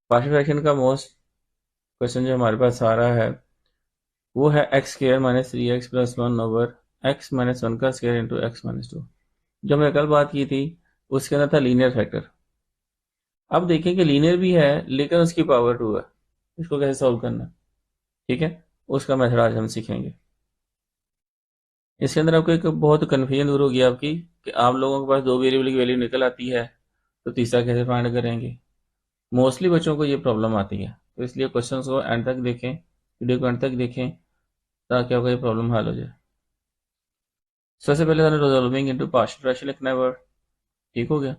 Partial fraction का most question जो हमारे पास आ रहा है वो है x square minus 3x plus 1 over x minus 1 का स्क्र इंटू एक्स माइनस 2। जो हमने कल बात की थी उसके अंदर था लीनियर फैक्टर। अब देखें कि लीनियर भी है लेकिन उसकी पावर 2 है। इसको कैसे सॉल्व करना है, ठीक है, उसका मेथड आज हम सीखेंगे। इसके अंदर आपको एक बहुत कन्फ्यूजन दूर होगी आपकी कि आप लोगों के पास दो वेरिएबल की वैल्यू निकल आती है तो तीसरा कैसे फाइंड करेंगे। मोस्टली बच्चों को ये प्रॉब्लम आती है, तो इसलिए क्वेश्चंस को एंड तक देखें, वीडियो को एंड तक देखें ताकि आपका ये प्रॉब्लम हल हो जाए। सबसे पहले हमने रिजॉल्विंग इनटू पार्शियल फ्रैक्शन लिखना है वर्ड, ठीक हो गया।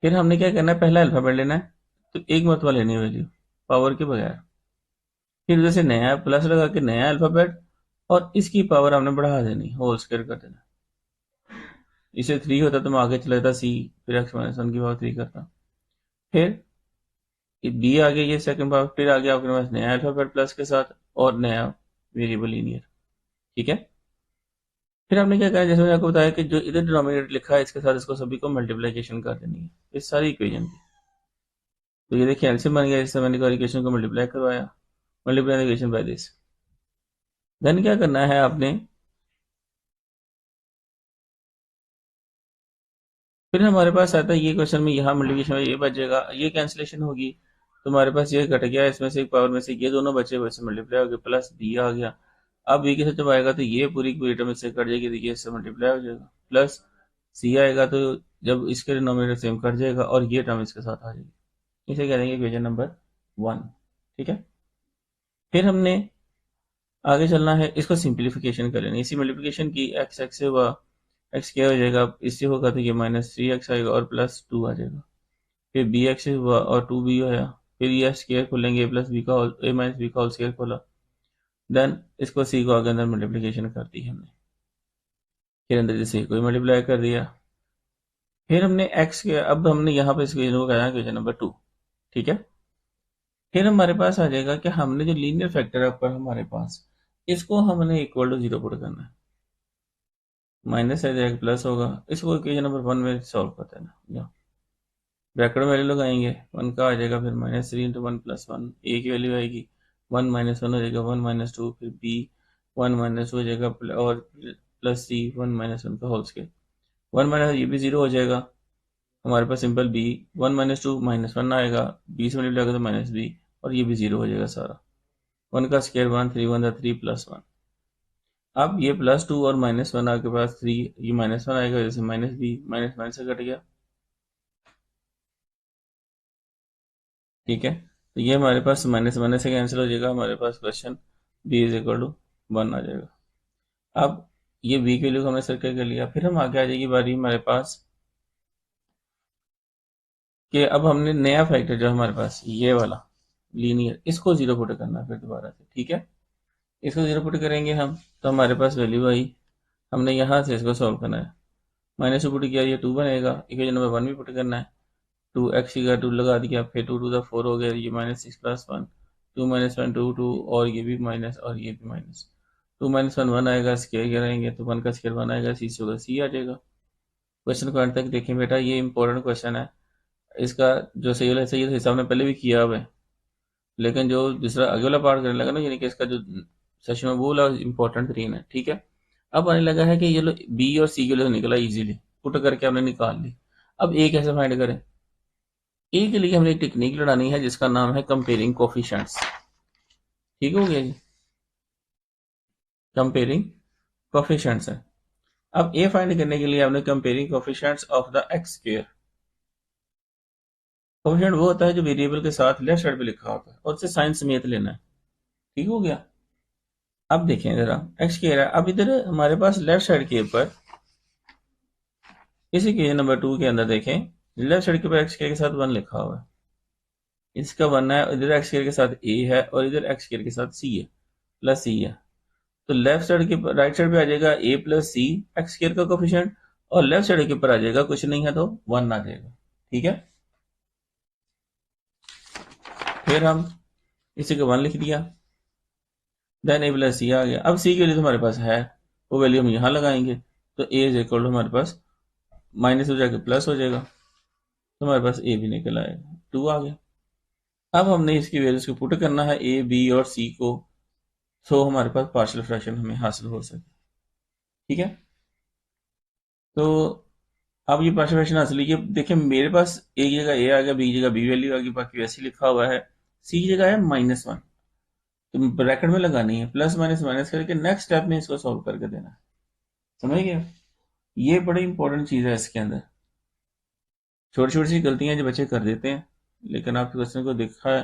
फिर हमने क्या करना है, पहला अल्फाबेट लेना है, तो एक मरतबा लेनी है वैल्यू पावर के बगैर। फिर जैसे नया प्लस लगा के नया अल्फाबेट और इसकी पावर हमने बढ़ा देनी, होल स्क्वायर कर देना। इसे 3 होता तो मैं आगे चला जाता सी, फिर एक्स माइनस 1 की पावर 3 करता। फिर बी आ गया, ये सेकंड पावर, फिर आ गया आपके पास नया अल्फाबेट प्लस के साथ और नया वेरिएबल लीनियर, ठीक है। फिर हमने क्या कहा, जैसे मैंने आपको बताया कि जो इधर डिनोमिनेटर लिखा है इसके साथ इसको सभी को मल्टीप्लीकेशन कर देनी है इस सारी इक्वेशन की। तो ये देखिए एलसीएम बन गया, इससे मैंने इक्वेशन को मल्टीप्लाई करवाया, multiply equation by this. Then क्या करना है आपने, फिर हमारे पास आता है ये क्वेश्चन में यहाँ मल्टीप्लिकेशन में ये बचेगा, ये कैंसिलेशन होगी तो हमारे पास ये घट गया, इसमें से एक पावर में से ये दोनों बचे, वैसे मल्टीप्लाई हो गया, प्लस बी आ गया। अब बी के साथ जब आएगा तो ये पूरी की पूरी टर्म इससे कट जाएगी, तो ये इससे मल्टीप्लाई हो जाएगा, प्लस सी आएगा तो जब इसके डिनोमिनेटर सेम कट जाएगा और ये टर्म इसके साथ आ जाएगी। इसे कह देंगे इक्वेशन नंबर 1, ठीक है। फिर हमने आगे चलना है, इसको सिंप्लीफिकेशन कर लेना, इसी मल्टीप्लिकेशन की एक्स एक्स से हुआ, एक्स क्या हो जाएगा, इससे होगा तो ये -3x आएगा और +2 आ जाएगा। फिर बी एक्स से हुआ और 2b आया, फिर ये स्क्वायर खोलेंगे, ए प्लस बी का होल, ए माइनस बी का होल स्क्वायर खोला। देन इसको सी को आगे अंदर मल्टीप्लिकेशन कर दी हमने, फिर अंदर से कोई मल्टीप्लाई कर दिया। फिर हमने एक्स के, अब हमने यहाँ पे इस इक्वेशन को कहना है इक्वेशन नंबर 2, ठीक है। फिर हमारे पास आ जाएगा कि हमने जो लीनियर फैक्टर है ऊपर हमारे पास, इसको हमने इक्वल टू 0 पुट करना है, माइनस है जाएगा प्लस होगा, इसको इक्वेशन नंबर 1 में सॉल्व कर देना। ब्रैकेट में वैल्यू लगाएंगे, 1 का आ जाएगा, फिर -3 इंटू 1 प्लस 1, ए की वैल्यू आएगी 1 माइनस 1 हो जाएगा 1 माइनस 2, फिर बी 1 माइनस हो जाएगा और प्लस सी 1 माइनस 1 का होल स्क्वायर, 1 माइनस ये भी 0 हो जाएगा हमारे पास, सिंपल बी 1 माइनस 2 -1 आएगा, बी से मल्टीप्लाई करेगा तो माइनस बी और ये भी 0 हो जाएगा सारा, 1 का स्क्वायर 1, 3 1 3 प्लस 1। अब ये +2 और -1 आपके पास 3, ये -1 आएगा, जैसे माइनस बी माइनस माइनस से कट गया, ठीक है। तो ये हमारे पास माइनस माइनस से कैंसिल हो जाएगा, हमारे पास question B is equal to 1 आ जाएगा। अब ये बी के लिए हमने सर्कल कर लिया, फिर हम आगे आ जाएगी बारी हमारे पास कि अब हमने नया फैक्टर जो हमारे पास ये वाला लीनियर, इसको 0 पुट करना है फिर दोबारा से, ठीक है। इसको 0 पुट करेंगे हम तो हमारे पास वैल्यू आई, हमने यहाँ से इसको सॉल्व करना है, -2 पुट किया ये 2 बनेगा, इक्वेशन नंबर 1 भी पुट करना है, 2x का 2 लगा दिया, फिर 2 टू द 4 हो गया, ये -6 प्लस 1, 2 माइनस 1 2 2 और ये भी माइनस और ये भी माइनस, 2 माइनस 1 1 आएगा, स्केयर करेंगे तो 1 का स्केयर 1 आएगा, सी से होगा सी आ जाएगा। क्वेश्चन को अंत तक देखें बेटा, ये इंपॉर्टेंट क्वेश्चन है, इसका जो सही वाला सही हिसाब ने पहले भी किया हुआ है, लेकिन जो दूसरा आगे वाला पार्ट करने लगा ना, यानी कि इसका जो सेशन में वो वाला इंपॉर्टेंट 3 है, ठीक है। अब आने लगा है कि ये लो बी और सी के लिए निकला इजीली, पुट करके हमने निकाल ली। अब ए कैसे फाइंड करें, ए के लिए हमने एक टेक्निक लड़ानी है जिसका नाम है कंपेयरिंग कोफिशिएंट्स, ठीक हो गया जी, कंपेयरिंग कोफिशिएंट्स है। अब ए फाइंड करने के लिए हमने comparing coefficients of the x square, coefficient वो होता है जो वेरिएबल के साथ लेफ्ट साइड पे लिखा होता है और उसे साइन समेत लेना है, ठीक हो गया। अब देखें जरा एक्स स्क्वायर है, अब इधर हमारे पास लेफ्ट साइड के ऊपर इसी के नंबर 2 के अंदर देखें, लेफ्ट साइड के ऊपर एक्स स्क्वायर के साथ 1 लिखा हुआ है, इसका बनना है, इधर एक्स स्क्वायर के साथ ए है और इधर एक्स स्क्वायर के साथ सी है, प्लस सी है, तो लेफ्ट साइड के राइट साइड पे आ जाएगा ए प्लस सी एक्स स्क्वायर का कोफिशिएंट, और लेफ्ट साइड के ऊपर आ जाएगा कुछ नहीं है तो 1 आ जाएगा, ठीक है। फिर हम इसी को 1 लिख दिया, देन ए प्लस सी आ गया। अब सी के लिए तो हमारे पास है, वो वैल्यू हम यहाँ लगाएंगे, तो ए इज इक्वल टू हमारे पास माइनस हो जाएगा प्लस हो जाएगा, तो हमारे पास ए भी निकल आएगा, 2 आ गया। अब हमने इसकी वैल्यूज को पुट करना है ए बी और सी को, सो हमारे पास पार्शियल फ्रैक्शन हमें हासिल हो सके। ठीक है, तो अब ये पार्शियल फ्रैक्शन हासिल ये देखिए, मेरे पास एक जगह ए आ गया, बी जगह बी वैल्यू आ गई, बाकी वैसे ही लिखा हुआ है। सी की जगह है -1, तो ब्रैकेट में लगानी है, प्लस माइनस माइनस करके नेक्स्ट स्टेप में इसको सॉल्व करके देना है। समझ गए? ये बड़ी इंपॉर्टेंट चीज है इसके अंदर। छोटी छोटी सी गलतियां जो बच्चे कर देते हैं, लेकिन आपके क्वेश्चन को देखा है